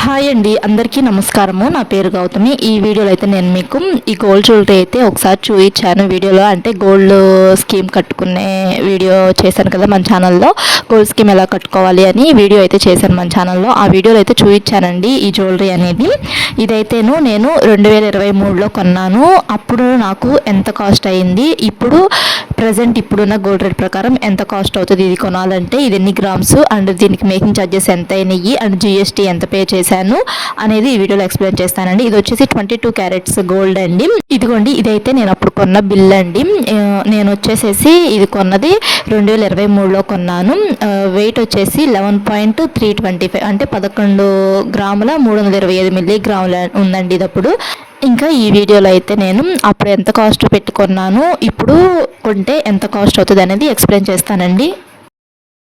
Hi అండి, అందరికీ నమస్కారము. నా పేరు గౌతమి. ఈ వీడియోలో అయితే నేను మీకు ఈ గోల్డ్ జ్యువెలరీ అయితే ఒకసారి చూపించాను వీడియోలో. అంటే గోల్డ్ స్కీమ్ కట్టుకునే వీడియో చేశాను కదా మన ఛానల్లో. గోల్డ్ స్కీమ్ ఎలా కట్టుకోవాలి అని వీడియో అయితే చేశాను మన ఛానల్లో. ఆ వీడియోలో అయితే చూపించానండి ఈ జ్యువెలరీ అనేది. ఇదైతేను నేను 2023లో కొన్నాను. అప్పుడు నాకు ఎంత కాస్ట్ అయింది, ఇప్పుడు ప్రజెంట్ ఇప్పుడున్న గోల్డ్ రేట్ ప్రకారం ఎంత కాస్ట్ అవుతుంది ఇది కొనాలంటే, ఇది ఎన్ని గ్రామ్స్ అండ్ దీనికి మేకింగ్ ఛార్జెస్ ఎంత అయినాయి అండ్ జిఎస్టీ ఎంత పే చేశాను అనేది ఈ వీడియోలో ఎక్స్ప్లెయిన్ చేస్తానండి. ఇది వచ్చేసి 22 క్యారెట్స్ గోల్డ్ అండి. ఇదిగోండి, ఇదైతే నేను అప్పుడు కొన్న బిల్ అండి. నేను వచ్చేసేసి ఇది కొన్నది 2023లో కొన్నాను. వెయిట్ వచ్చేసి 11.325 అంటే 11 గ్రాముల 325 మిల్లీగ్రాముల ఉందండి ఇది అప్పుడు. ఇంకా ఈ వీడియోలో అయితే నేను అప్పుడు ఎంత కాస్ట్ పెట్టుకున్నాను, ఇప్పుడు కొంటే ఎంత కాస్ట్ అవుతుంది అనేది ఎక్స్ప్లెయిన్ చేస్తానండి.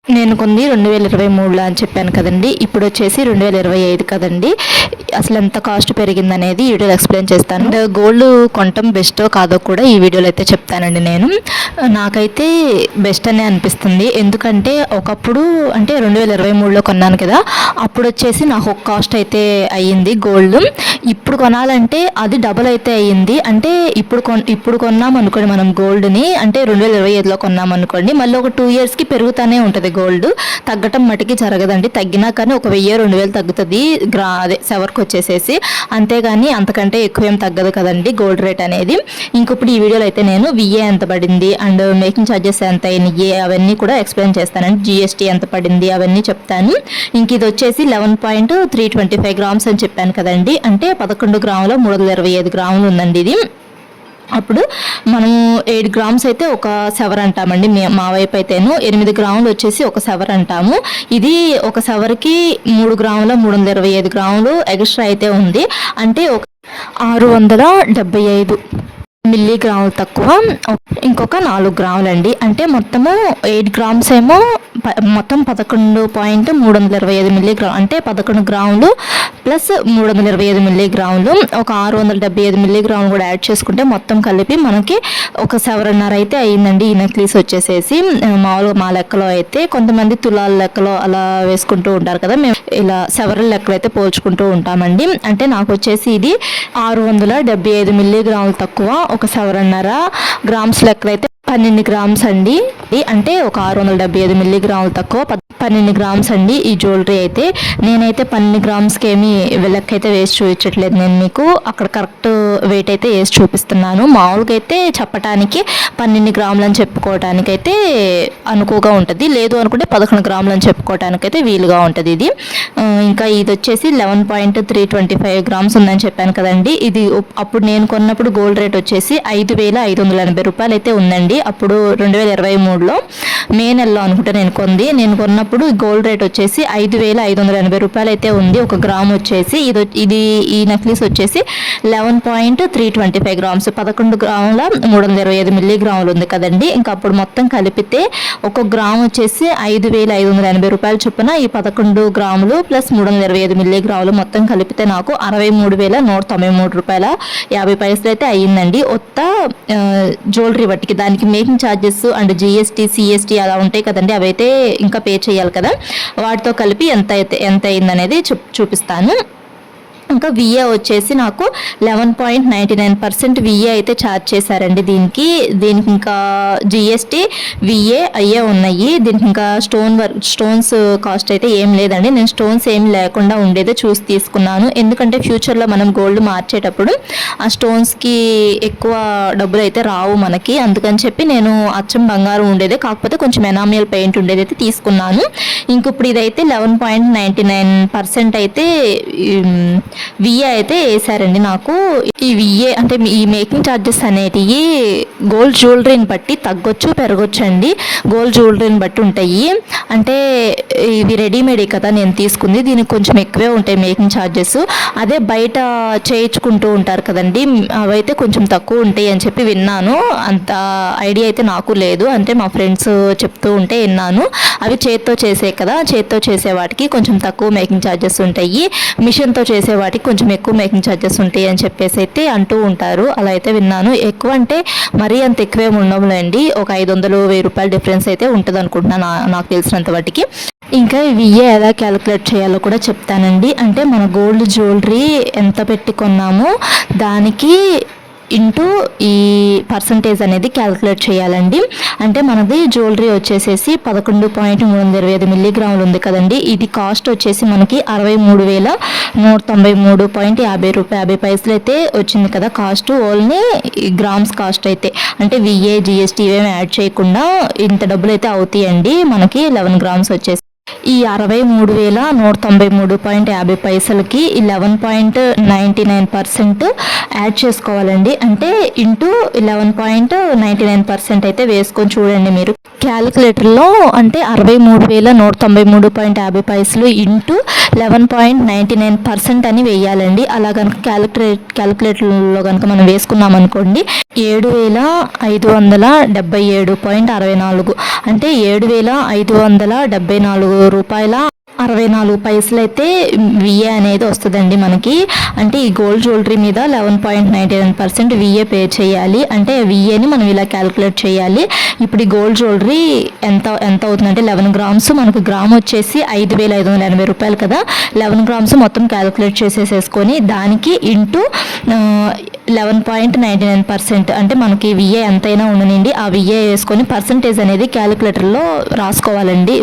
నేను కొంది 2023లో అని చెప్పాను కదండి, ఇప్పుడు వచ్చేసి 2025 కదండి. అసలు ఎంత కాస్ట్ పెరిగింది అనేది ఈ వీడియోలో ఎక్స్ప్లెయిన్ చేస్తాను. గోల్డ్ కొనటం బెస్టో కాదో కూడా ఈ వీడియోలో అయితే చెప్తానండి. నాకైతే బెస్ట్ అనే అనిపిస్తుంది. ఎందుకంటే ఒకప్పుడు అంటే 2023లో కొన్నాను కదా, అప్పుడు వచ్చేసి నాకు ఒక కాస్ట్ అయితే అయ్యింది గోల్డ్. ఇప్పుడు కొనాలంటే అది డబుల్ అయితే అయ్యింది. అంటే ఇప్పుడు కొన్నాం అనుకోండి మనం గోల్డ్ని, అంటే 2025లో కొన్నాం అనుకోండి, మళ్ళీ ఒక 2 yearsకి పెరుగుతూనే ఉంటుంది. గోల్డ్ తగ్గటం మటుకి జరగదండి. తగ్గినా కానీ ఒక 1000-2000 తగ్గుతుంది అదే సెవర్కి వచ్చేసేసి, అంతేగాని అంతకంటే ఎక్కువ ఏం తగ్గదు కదండి గోల్డ్ రేట్ అనేది. ఇంకొప్పుడు ఈ వీడియోలో అయితే నేను విఏ ఎంత పడింది అండ్ మేకింగ్ ఛార్జెస్ ఎంత అయినాయి అవన్నీ కూడా ఎక్స్ప్లెయిన్ చేస్తానండి. జిఎస్టీ ఎంత పడింది అవన్నీ చెప్తాను. ఇంక ఇది వచ్చేసి 11.325 గ్రామ్స్ అని చెప్పాను కదండి, అంటే 11 గ్రాముల 325 గ్రాములు ఉందండి ఇది. అప్పుడు మనం 8 గ్రామ్స్ అయితే ఒక సెవర్ అంటామండి మా వైపు అయితేను. 8 గ్రాములు వచ్చేసి ఒక సెవర్ అంటాము. ఇది ఒక సెవర్కి 3 గ్రాముల 325 గ్రాములు ఎక్స్ట్రా అయితే ఉంది. అంటే 675 మిల్లీగ్రాములు తక్కువ, ఇంకొక 4 గ్రాములండి. అంటే మొత్తము 8 గ్రామ్స్ ఏమో మొత్తం 11.325 మిల్లీగ్రాములు, అంటే 11 గ్రాములు ప్లస్ 325 మిల్లీగ్రాములు, ఒక 675 మిల్లీగ్రాములు కూడా యాడ్ చేసుకుంటే మొత్తం కలిపి మనకి ఒక 7.5 అయితే అయ్యిందండి ఈ నెక్లెస్ వచ్చేసేసి. మామూలుగా మా లెక్కలో అయితే, కొంతమంది తులాల లెక్కలో అలా వేసుకుంటూ ఉంటారు కదా, మేము ఇలా సెవరల్ లెక్కలు అయితే పోల్చుకుంటూ ఉంటామండి. అంటే నాకు వచ్చేసి ఇది 675 మిల్లీగ్రాములు తక్కువ, ఒక 7.5 గ్రామ్స్ లెక్కలు అయితే 12 గ్రామ్స్ అండి. అంటే ఒక 675 మిల్లీగ్రాములు తక్కువ 12 గ్రామ్స్ అండి ఈ జ్యువెలరీ అయితే. నేనైతే 12 గ్రామ్స్కి ఏమి లెక్క అయితే వేసి చూపించట్లేదు, నేను మీకు అక్కడ కరెక్ట్ వెయిట్ అయితే వేసి చూపిస్తున్నాను. మామూలుగా అయితే చెప్పడానికి 12 గ్రాములు అని చెప్పుకోవటానికైతే అనుకువగా ఉంటుంది, లేదు అనుకుంటే 11 గ్రాములు అని చెప్పుకోవటానికైతే వీలుగా ఉంటుంది ఇది. ఇంకా ఇది వచ్చేసి 11.325 గ్రామ్స్ ఉందని చెప్పాను కదండి. ఇది అప్పుడు నేను కొన్నప్పుడు గోల్డ్ రేట్ వచ్చేసి 5,580 రూపాయలు అయితే ఉందండి. అప్పుడు 2023లో మే నెలలో అనుకుంటే నేను కొన్నప్పుడు గోల్డ్ రేట్ వచ్చేసి 5,580 రూపాయలు అయితే ఉంది ఒక గ్రామ్ వచ్చేసి. ఈ నెక్లెస్ వచ్చేసి 11.325 గ్రామ్స్, 11 గ్రాముల 325 మిల్లీగ్రాములు ఉంది కదండి. ఇంకా అప్పుడు మొత్తం కలిపితే ఒక గ్రామ్ వచ్చేసి 5,580 రూపాయలు చొప్పున, ఈ 11 గ్రాములు ప్లస్ 325 మిల్లీగ్రాములు మొత్తం కలిపితే నాకు 63,193 రూపాయల 50 పైసలు అయితే అయ్యిందండి. ఒత్త జ్యువెలరీ బట్టికి దానికి making charges and GST CST అలా ఉంటాయి కదండి, అవైతే ఇంకా పే చేయాలి కదా, వాటితో కలిపి ఎంత అయిందనేది చూపిస్తాను. ఇంకా విఏ వచ్చేసి నాకు 11.99% విఏ అయితే ఛార్జ్ చేశారండి దీనికి. ఇంకా జిఎస్టీ విఏ అయ్యే ఉన్నాయి. దీనికి ఇంకా స్టోన్స్ కాస్ట్ అయితే ఏం లేదండి. నేను స్టోన్స్ ఏం లేకుండా ఉండేదే చూసి తీసుకున్నాను, ఎందుకంటే ఫ్యూచర్లో మనం గోల్డ్ మార్చేటప్పుడు ఆ స్టోన్స్కి ఎక్కువ డబ్బులు అయితే రావు మనకి, అందుకని చెప్పి నేను అచ్చం బంగారం ఉండేదే, కాకపోతే కొంచెం ఎనామియల్ పెయింట్ ఉండేది అయితే తీసుకున్నాను. ఇంక ఇప్పుడు ఇదైతే 11.99% అయితే విఏ అయితే వేసారండి నాకు. ఈ విఏ అంటే ఈ మేకింగ్ ఛార్జెస్ అనేటివి గోల్డ్ జ్యువెలరీని బట్టి తగ్గొచ్చు పెరగొచ్చు అండి. గోల్డ్ జ్యువెలరీని బట్టి ఉంటాయి. అంటే ఇవి రెడీమేడ్ కదా నేను తీసుకుంది, దీనికి కొంచెం ఎక్కువే ఉంటాయి మేకింగ్ ఛార్జెస్. అదే బయట చేయించుకుంటూ ఉంటారు కదండి, అవైతే కొంచెం తక్కువ ఉంటాయి అని చెప్పి విన్నాను. అంత ఐడియా అయితే నాకు లేదు, అంటే మా ఫ్రెండ్స్ చెప్తూ ఉంటే విన్నాను. అవి చేత్తో చేసే కదా, చేత్తో చేసే వాటికి కొంచెం తక్కువ మేకింగ్ ఛార్జెస్ ఉంటాయి, మిషన్తో చేసే వాటికి కొంచెం ఎక్కువ మేకింగ్ ఛార్జెస్ ఉంటాయి అని చెప్పేసి అయితే అంటూ ఉంటారు. అలా అయితే విన్నాను. ఎక్కువ అంటే మరీ అంత ఎక్కువేమి ఉండవులేండి, ఒక 500-1000 రూపాయల డిఫరెన్స్ అయితే ఉంటుంది అనుకుంటున్నాను నాకు తెలిసినంత వాటికి. ఇంకా విఏ ఎలా క్యాలిక్యులేట్ చేయాలో కూడా చెప్తానండి. అంటే మన గోల్డ్ జ్యువెలరీ ఎంత పెట్టి కొన్నామో దానికి ఇంటూ ఈ పర్సంటేజ్ అనేది క్యాలిక్యులేట్ చేయాలండి. అంటే మనది జ్యువెలరీ వచ్చేసేసి 11.325 మిల్లీగ్రాములు ఉంది కదండి. ఇది కాస్ట్ వచ్చేసి మనకి 63,193.50 అయితే వచ్చింది కదా కాస్ట్. ఓన్లీ గ్రామ్స్ కాస్ట్ అయితే, అంటే విఏ జిఎస్టీ ఇవేమి యాడ్ చేయకుండా ఇంత డబ్బులు అయితే అవుతాయండి మనకి 11 గ్రామ్స్ వచ్చేసి. ఈ 63,193.50కి 11.99% యాడ్ చేసుకోవాలండి. అంటే ఇంటూ 11.99% అయితే వేసుకొని చూడండి మీరు క్యాలిక్యులేటర్లో. అంటే 63,193.50 ఇంటూ 11.99% అని వేయాలండి. అలా కనుక క్యాలిక్యులేటర్లో కనుక మనం వేసుకున్నాం అనుకోండి 7,577.64, అంటే 7,574 రూపాయల 64 పైసలు అయితే విఏ అనేది వస్తుందండి మనకి. అంటే ఈ గోల్డ్ జ్యువెలరీ మీద 11.99% విఏ పే చేయాలి. అంటే విఏని మనం ఇలా క్యాలిక్యులేట్ చేయాలి. ఇప్పుడు ఈ గోల్డ్ జ్యువెలరీ ఎంత అవుతుందంటే 11 గ్రామ్స్, మనకు గ్రామ్ వచ్చేసి 5,580 రూపాయలు కదా. 11 గ్రామ్స్ మొత్తం క్యాలిక్యులేట్ చేసేసుకొని దానికి ఇంటూ 11.99%, అంటే మనకి విఏ ఎంతైనా ఉండనండి ఆ విఏ వేసుకొని పర్సంటేజ్ అనేది క్యాలిక్యులేటర్లో వేసుకోవాలండి.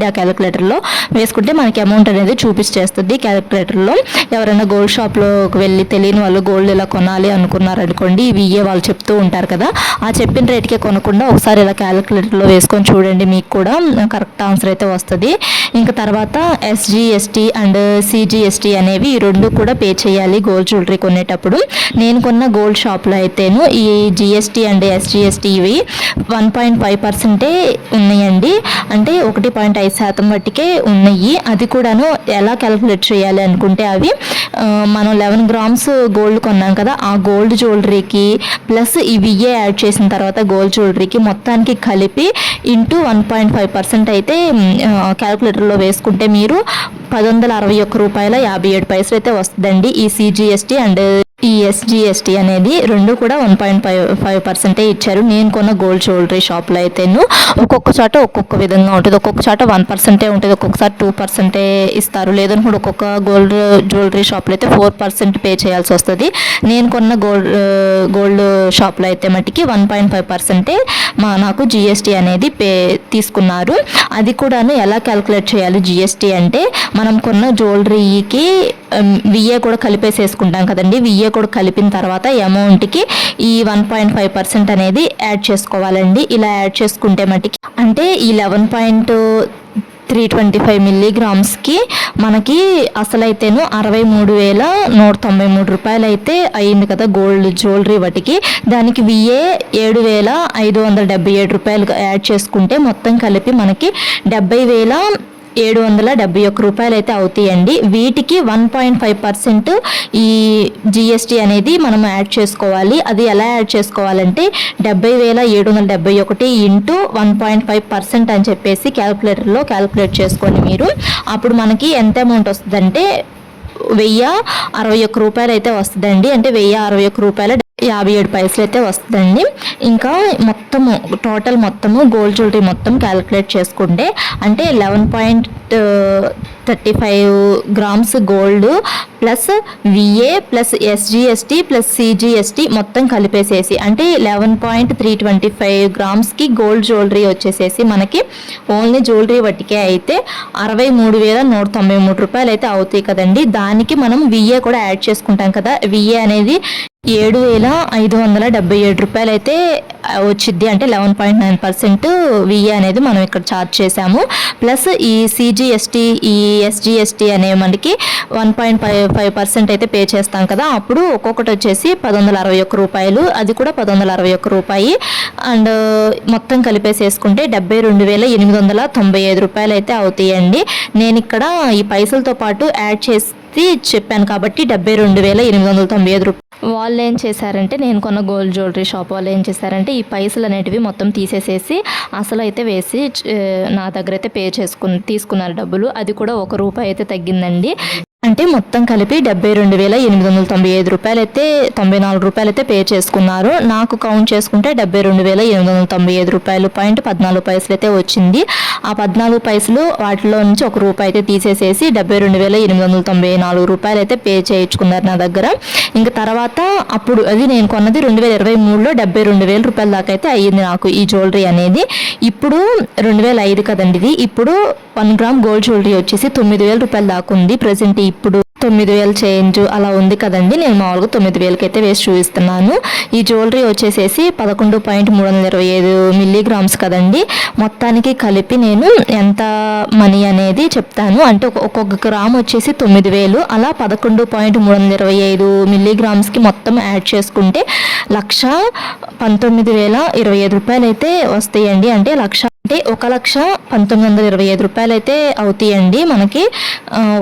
ఆ క్యాలిక్యులేటర్లో వేసుకుంటే మనకి అమౌంట్ అనేది చూపించేస్తుంది క్యాలిక్యులేటర్లో. ఎవరైనా గోల్డ్ షాప్లోకి వెళ్ళి తెలియని వాళ్ళు గోల్డ్ ఇలా కొనాలి అనుకున్నారనుకోండి, విఏ వాళ్ళు చెప్తూ ఉంటారు కదా, ఆ చెప్పిన రేట్కే కొనకుండా ఒకసారి ఇలా క్యాలిక్యులేటర్లో వేసుకొని చూడండి, మీకు కూడా కరెక్ట్ ఆన్సర్ అయితే వస్తుంది. ఇంకా తర్వాత ఎస్జిఎస్టీ అండ్ సిజిఎస్టీ అనేవి ఈ రెండు కూడా పే చేయాలి గోల్డ్ జ్యువెలరీ కొనేటప్పుడు. నేను కొన్న గోల్డ్ షాప్లో అయితేను ఈ జిఎస్టీ అండ్ ఎస్జిఎస్టీ ఇవి 1.5% ఉన్నాయండి. అంటే 1.5% బట్టికే ఉన్నాయి. అది కూడాను ఎలా క్యాలిక్యులేట్ చేయాలి అనుకుంటే అవి మనం 11 గ్రామ్స్ గోల్డ్ కొన్నాం కదా, ఆ గోల్డ్ జ్యువెలరీకి ప్లస్ ఈ విఏ యాడ్ చేసిన తర్వాత గోల్డ్ జ్యువెలరీకి మొత్తానికి కలిపి ఇంటూ 1.5% అయితే క్యాలిక్యులేటర్లో వేసుకుంటే మీరు 1,161 రూపాయల 57 అయితే వస్తుందండి. ఈ సిజిఎస్టీ అండ్ ఈ ఎస్జిఎస్టీ అనేది రెండు కూడా 1.5% ఇచ్చారు నేను కొన్న గోల్డ్ జ్యువెలరీ షాప్లో అయితేను. ఒక్కొక్క చోట ఒక్కొక్క విధంగా ఉంటుంది. ఒక్కొక్క చోట 1% ఉంటుంది, ఒక్కొక్కసారి 2% ఇస్తారు. లేదనుకుంటే ఒక్కొక్క గోల్డ్ జ్యువెలరీ షాప్లో అయితే 4% పే చేయాల్సి వస్తుంది. నేను కొన్న గోల్డ్ షాప్లో అయితే మట్టికి 1.5% నాకు జిఎస్టీ అనేది తీసుకున్నారు. అది కూడాను ఎలా క్యాలిక్యులేట్ చేయాలి జిఎస్టీ అంటే, మనం కొన్న జ్యువెలరీకి విఏ కూడా కలిపేసేసుకుంటాం కదండి. విఏ కూడా కలిపిన తర్వాత అమౌంట్కి ఈ 1.5% అనేది యాడ్ చేసుకోవాలండి. ఇలా యాడ్ చేసుకుంటే మట్టికి అంటే ఈ 11.325 మిల్లీగ్రామ్స్కి మనకి అసలైతేను 63,193 రూపాయలు అయితే అయ్యింది కదా గోల్డ్ జ్యువెలరీ వాటికి. దానికి విఏ 7,577 రూపాయలు యాడ్ చేసుకుంటే మొత్తం కలిపి మనకి 70,771 రూపాయలు అయితే అవుతాయండి. వీటికి 1.5% ఈ జిఎస్టీ అనేది మనం యాడ్ చేసుకోవాలి. అది ఎలా యాడ్ చేసుకోవాలంటే 70,771 ఇంటూ 1.5% అని చెప్పేసి క్యాలిక్యులేటర్లో క్యాలిక్యులేట్ చేసుకోండి మీరు. అప్పుడు మనకి ఎంత అమౌంట్ వస్తుందంటే 1,061 రూపాయలు అయితే వస్తుందండి. అంటే 1,061 రూపాయల 57 అయితే వస్తుందండి. ఇంకా టోటల్ మొత్తము గోల్డ్ జ్యువెలరీ మొత్తం క్యాలిక్యులేట్ చేసుకుంటే అంటే 11.35 grams gold plus VA plus SGST plus CGST మొత్తం కలిపేసేసి అంటే 11.325 గ్రామ్స్కి గోల్డ్ జ్యువెలరీ వచ్చేసేసి మనకి ఓన్లీ జ్యువెలరీ వట్టికే అయితే 63,193 రూపాయలు అయితే అవుతాయి కదండి. దానికి మనం విఏ కూడా యాడ్ చేసుకుంటాం కదా. విఏ అనేది 7,577 రూపాయలు అయితే వచ్చింది. అంటే 11.9% విఏ అనేది మనం ఇక్కడ ఛార్జ్ చేసాము. ప్లస్ ఈ సిజిఎస్టీ ఈ ఎస్జిఎస్టీ అనే మనకి 1.5% అయితే పే చేస్తాం కదా. అప్పుడు ఒక్కొక్కటి వచ్చేసి 1,161 రూపాయలు, అది కూడా 1,161 రూపాయి. అండ్ మొత్తం కలిపేసేసుకుంటే 72,895 రూపాయలు అయితే అవుతాయండి. నేను ఇక్కడ ఈ పైసలతో పాటు యాడ్ చేసి చెప్పాను కాబట్టి 72,895 రూపాయలు. వాళ్ళు ఏం చేశారంటే, నేను కొన్న గోల్డ్ జ్యువెలరీ షాప్ వాళ్ళు ఏం చేశారంటే ఈ పైసలు అనేటివి మొత్తం తీసేసేసి అసలు అయితే వేసి నా దగ్గర అయితే తీసుకున్నారు డబ్బులు. అది కూడా 1 రూపాయి అయితే తగ్గిందండి. అంటే మొత్తం కలిపి 72,895 రూపాయలు అయితే 94 రూపాయలు అయితే పే చేసుకున్నారు. నాకు కౌంట్ చేసుకుంటే 72,895 రూపాయలు పాయింట్ 14 పైసలు అయితే వచ్చింది. ఆ 14 పైసలు వాటిలో నుంచి ఒక రూపాయి అయితే తీసేసేసి 72,894 రూపాయలు అయితే పే చేయించుకున్నారు నా దగ్గర. ఇంకా తర్వాత అప్పుడు అది నేను కొన్నది 2023లో 72,000 రూపాయల దాకా అయితే అయ్యింది నాకు ఈ జ్యువెలరీ అనేది. ఇప్పుడు 2005 కదండి ఇది. ఇప్పుడు 1 గ్రామ్ గోల్డ్ జ్యువెలరీ వచ్చేసి 9,000 రూపాయల దాకా ఉంది ప్రెసెంట్. ఇప్పుడు 9,000 చేంజ్ అలా ఉంది కదండి. నేను మామూలుగా 9,000కి అయితే వేసి చూపిస్తున్నాను. ఈ జ్యువెలరీ వచ్చేసేసి 11.325 మిల్లీగ్రామ్స్ కదండి. మొత్తానికి కలిపి నేను ఎంత మనీ అనేది చెప్తాను. అంటే ఒక్కొక్క గ్రామ్ వచ్చేసి 9,000, అలా 11.325 మిల్లీగ్రామ్స్కి మొత్తం యాడ్ చేసుకుంటే 1,19,025 రూపాయలు అయితే వస్తాయండి. అంటే 1,19,025 రూపాయలు అయితే అవుతాయండి మనకి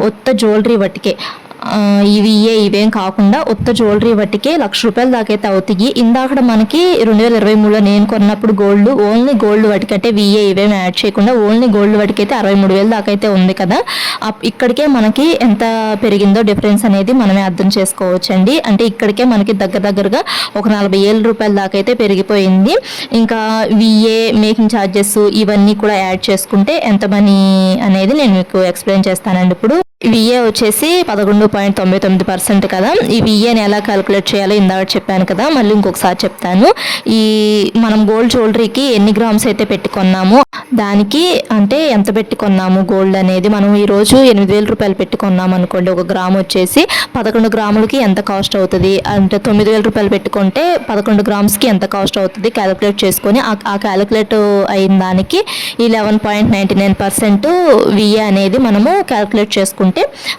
ఉత్త జ్యువెలరీ బట్టికే. ఇవేం కాకుండా ఉత్త జ్యువెలరీ బట్టికే 1,00,000 రూపాయల దాకా అయితే అవుతాయి. ఇందాక మనకి 2023లో నేను కొన్నప్పుడు ఓన్లీ గోల్డ్ వాటికి అంటే ఇవేం యాడ్ చేయకుండా ఓన్లీ గోల్డ్ వాటికి అయితే 63,000 దాకా అయితే ఉంది కదా. ఇక్కడికే మనకి ఎంత పెరిగిందో డిఫరెన్స్ అనేది మనమే అర్థం చేసుకోవచ్చండి. అంటే ఇక్కడికే మనకి దగ్గరగా ఒక 40,000 రూపాయల దాకా అయితే పెరిగిపోయింది. ఇంకా మేకింగ్ ఛార్జెస్ ఇవన్నీ కూడా యాడ్ చేసుకుంటే ఎంత మనీ అనేది నేను మీకు ఎక్స్ప్లెయిన్ చేస్తానండి. ఇప్పుడు వచ్చేసి 11.99% కదా. ఈ విఏని ఎలా క్యాలిక్యులేట్ చేయాలో ఇందాక చెప్పాను కదా, మళ్ళీ ఇంకొకసారి చెప్తాను. మనం గోల్డ్ జ్యువెలరీకి ఎన్ని గ్రామ్స్ అయితే పెట్టుకున్నామో దానికి అంటే ఎంత పెట్టుకున్నాము గోల్డ్ అనేది మనం ఈరోజు 8,000 రూపాయలు పెట్టుకున్నాం అనుకోండి. ఒక గ్రామ్ వచ్చేసి 11 గ్రాములకి ఎంత కాస్ట్ అవుతుంది అంటే 9,000 రూపాయలు పెట్టుకుంటే 11 గ్రామ్స్కి ఎంత కాస్ట్ అవుతుంది క్యాలిక్యులేట్ చేసుకొని ఆ క్యాలిక్యులేట్ అయిన దానికి 11.99% విఏ అనేది మనము క్యాలిక్యులేట్ చేసుకుంటాం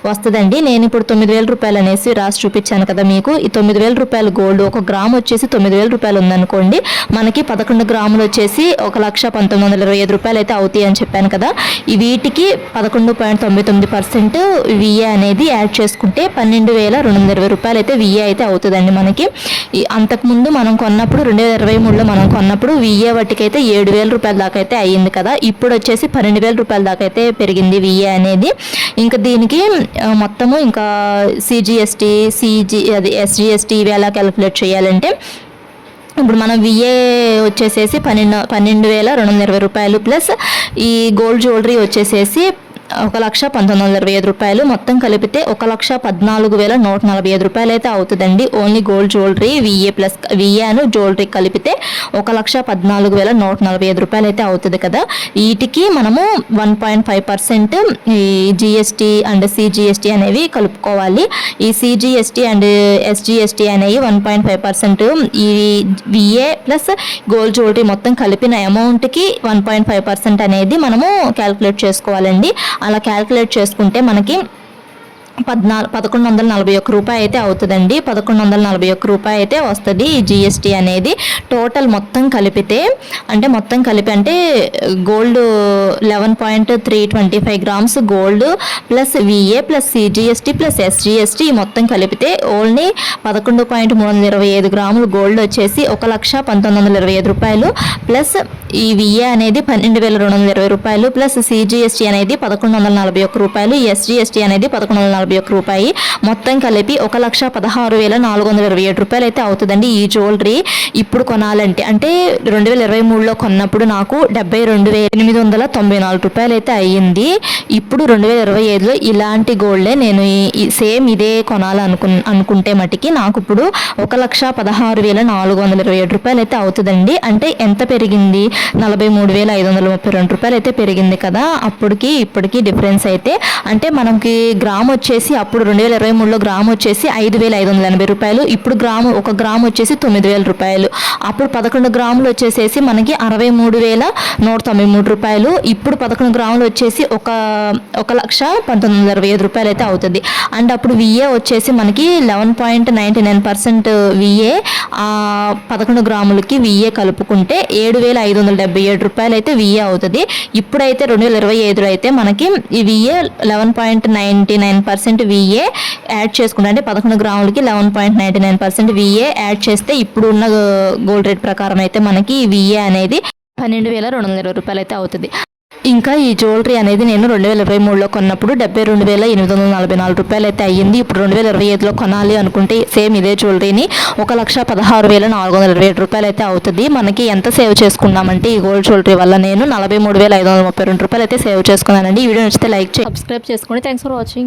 వస్తుందండి. నేను ఇప్పుడు 9,000 రూపాయలు అనేసి రాసి చూపించాను కదా మీకు. ఈ 9,000 రూపాయలు గోల్డ్ ఒక గ్రామ్ వచ్చేసి 9,000 రూపాయలు ఉందనుకోండి. మనకి 11 గ్రాములు వచ్చేసి 1,19,025 రూపాయలు అయితే అవుతాయి అని చెప్పాను కదా. వీటికి 11.99% విఏ అనేది యాడ్ చేసుకుంటే 12,220 రూపాయలు అయితే విఏ అయితే అవుతుందండి మనకి. అంతకుముందు మనం కొన్నప్పుడు 2023లో మనం కొన్నప్పుడు విఏ వాటికైతే 7,000 రూపాయల దాకా అయితే అయ్యింది కదా. ఇప్పుడు వచ్చేసి 12,000 రూపాయల దాకా అయితే పెరిగింది విఏ అనేది. ఇంకా దీనికి మొత్తము ఇంకా సిజిఎస్టీ ఎస్జిఎస్టీ ఇవి ఎలా క్యాలిక్యులేట్ చేయాలంటే ఇప్పుడు మనం విఏ వచ్చేసేసి 12,220 రూపాయలు ప్లస్ ఈ గోల్డ్ జ్యువెలరీ వచ్చేసేసి 1,19,025 రూపాయలు మొత్తం కలిపితే 1,14,145 రూపాయలు అయితే అవుతుందండి. ఓన్లీ గోల్డ్ జ్యువెలరీ విఏ అను జ్యువెలరీ కలిపితే 1,14,145 రూపాయలు అయితే అవుతుంది కదా. వీటికి మనము 1.5% ఈ జిఎస్టీ అండ్ సిజిఎస్టీ అనేవి కలుపుకోవాలి. ఈ సిజిఎస్టీ అండ్ ఎస్జిఎస్టీ అనేవి 1.5% ఈ విఏ ప్లస్ గోల్డ్ జ్యువెలరీ మొత్తం కలిపిన అమౌంట్కి 1.5% అనేది మనము క్యాలిక్యులేట్ చేసుకోవాలండి. అలా క్యాలిక్యులేట్ చేసుకుంటే మనకి 1,141 రూపాయి అయితే అవుతుందండి. 1,141 రూపాయి అయితే వస్తుంది ఈ జిఎస్టీ అనేది. టోటల్ మొత్తం కలిపితే అంటే gold 11.325 grams gold plus VA plus CGST plus SGST మొత్తం కలిపితే ఓన్లీ 11.325 గ్రాములు గోల్డ్ వచ్చేసి 1,19,025 రూపాయలు ప్లస్ ఈ విఏ అనేది 12,220 రూపాయలు ప్లస్ సిజిఎస్టీ అనేది 1,141 రూపాయలు, ఎస్జిఎస్టీ అనేది 1,141 రూపాయి మొత్తం కలిపి 1,16,427 రూపాయలు అయితే అవుతుందండి ఈ జ్యువెలరీ. ఇప్పుడు కొనాలంటే అంటే 2023లో కొన్నప్పుడు నాకు 72,894 రూపాయలు అయితే అయ్యింది. ఇప్పుడు 2025లో ఇలాంటి గోల్డే నేను సేమ్ ఇదే కొనాలనుకుంటే మటుకి నాకు ఇప్పుడు 1,16,427 రూపాయలు అయితే అవుతుందండి. అంటే ఎంత పెరిగింది? 43,532 రూపాయలు అయితే పెరిగింది కదా. అప్పటికి ఇప్పటికి డిఫరెన్స్ అయితే అంటే మనకి గ్రామ్ వచ్చేసి అప్పుడు 2023లో గ్రామ్ వచ్చేసి 5,580 రూపాయలు, ఇప్పుడు ఒక గ్రామ్ వచ్చేసి 9,000 రూపాయలు. అప్పుడు 11 గ్రాములు వచ్చేసేసి మనకి 63,193 రూపాయలు. ఇప్పుడు 11 గ్రాములు వచ్చేసి 1,19,025 రూపాయలు అయితే అవుతుంది. అండ్ అప్పుడు విఏ వచ్చేసి మనకి 11.99% విఏ 11 గ్రాములకి విఏ కలుపుకుంటే 7,577 రూపాయలు అయితే విఏ అవుతుంది. ఇప్పుడైతే 2025లో అయితే మనకి ఈ విఏ 11.99% విఏ యాడ్ చేసుకుంటే అంటే 11 గ్రాములకి 11.99% విఏ యాడ్ చేస్తే ఇప్పుడు ఉన్న గోల్డ్ రేట్ ప్రకారం అయితే మనకి విఏ అనేది 12,220 రూపాయలు అయితే అవుతుంది. ఇంకా ఈ జ్యువెలరీ అనేది నేను 2023లో కొన్నప్పుడు 72,844 రూపాయలు అయితే అయ్యింది. ఇప్పుడు 2025లో కొనాలి అనుకుంటే సేమ్ ఇదే జ్యువెలరీని 1,16,427 రూపాయలు అయితే అవుతుంది. మనకి ఎంత సేవ్ చేసుకున్నామంటే ఈ గోల్డ్ జ్యువెలరీ వల్ల నేను 43,532 రూపాయలు అయితే సేవ్ చేసుకున్నానండి. ఈ వీడియో నచ్చితే లైక్ చేయండి, సబ్స్క్రైబ్ చేసుకోండి. Thanks for watching.